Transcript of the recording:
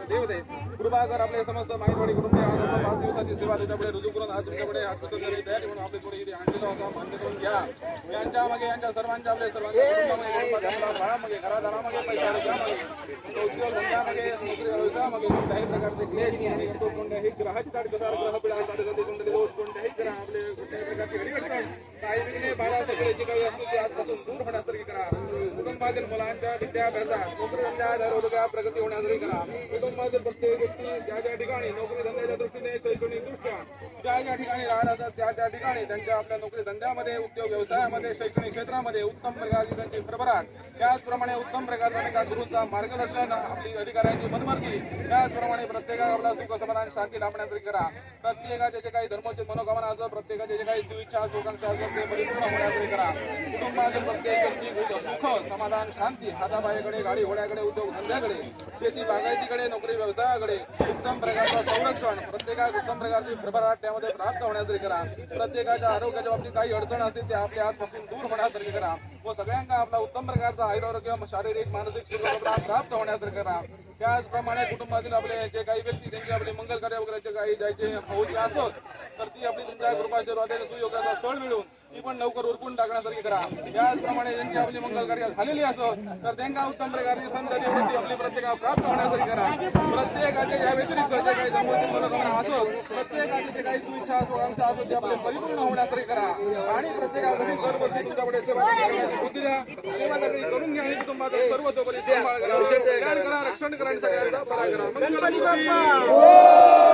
देवते कृपा कर आपले समस्त माहितवाडी कुटुंबीय आज आपण 5 दिवसाची सेवा तुझ्याकडे रुजू करून आज तुमच्याकडे हात पसरलेली तयारी म्हणून आपली थोडी इथे आणलेला होता मान्य करून घ्या यांच्या मागे यांच्या सर्वांच्या आपले सर्वांच्या कुटुंबामध्ये घरामागे घरादारामागे पैसा मागे उद्योग धंद्यामागे नोकरी व्यवसायामागे कोणत्याही प्रकारचे क्लेश कोणत्याही ग्रहाची ताट कसार ग्रह पिढा कोणत्याही दोष कोणत्याही ग्रह आपले कुठल्याही प्रकारची अडीअडचण काही विघ्ने बाधा सगळे जे काही असतील ते आजपासून दूर होण्यासाठी करा कुटुंबातील मुलांच्या विद्याभ्यासात नोकरी धंद्यात रोजगार प्रगती होण्यासाठी करा कुटुंबातील प्रत्येक व्यक्ती ज्या ज्या ठिकाणी नोकरी धंद्याच्या दृष्टीने शैक्षणिक दृष्ट्या ज्या ज्या ठिकाणी राहत असतात त्या त्या ठिकाणी त्यांच्या आपल्या नोकरी धंद्यामध्ये उद्योग व्यवसायामध्ये शैक्षणिक क्षेत्रामध्ये उत्तम प्रकारची त्यांची भरभराट त्याचप्रमाणे उत्तम प्रकारचा गुरूंचा मार्गदर्शन आपली अधिकाऱ्यांची मनमर्जी त्याचप्रमाणे प्रत्येकाला आपला सुख समाधान शांती लाभण्यासाठी करा प्रत्येकाचे जे काही धर्माचे मनोकामना असतात प्रत्येकाचे जे काही सुइच्छा आकांक्षा असतात ते परिपूर्ण होण्यासाठी करा कुटुंबातील प्रत्येक व्यक्ती सुख समाधान शांती हातापायाकडे गाडी घोड्याकडे उद्योग धंद्याकडे शेती बागायतीकडे नोकरी व्यवसायाकडे उत्तम प्रकारचं संरक्षण प्रत्येकाला उत्तम प्रकारची भरभराट त्यामध्ये प्राप्त होण्यासाठी करा प्रत्येकाच्या आरोग्याच्या बाबतीत काही अडचण असतील ते आपल्या हातपासून दूर होण्यासाठी करा व सगळ्यांना आपला उत्तम प्रकारचा आरोग्य शारीरिक मानसिक सुखता प्राप्त होण्यासाठी करा त्याचप्रमाणे कुटुंबातील आपले जे काही व्यक्ती त्यांची आपले मंगल कार्य वगैरे काही जायचे होती असत तर ती आपली तुमच्या कृपाशीर्वादाने सुयोगाचा स्थळ मिळून ती पण लवकर उरकून टाकण्यासारखी करा त्याचप्रमाणे ज्यांची आपली मंगल कार्य झालेली असत तर त्यांना उत्तम प्रकारची संतती वृत्ती आपली प्रत्येकाला प्राप्त होण्यासाठी करा प्रत्येकाच्या या व्यतिरिक्त जे काही समोरची मनोकामना असत प्रत्येकाची जे काही सुइच्छा आकांक्षा असत ते आपले परिपूर्ण होण्यासाठी करा आणि प्रत्येकाला दरवर्षी तुमच्याकडे सेवा करण्याची बुद्धी द्या सेवा नगरी करून घ्या आणि कुटुंबाचा सर्वतोपरी सांभाळ करा रक्षण करण्याचा सगळ्यांचा बरा करा गणपती बाप्पा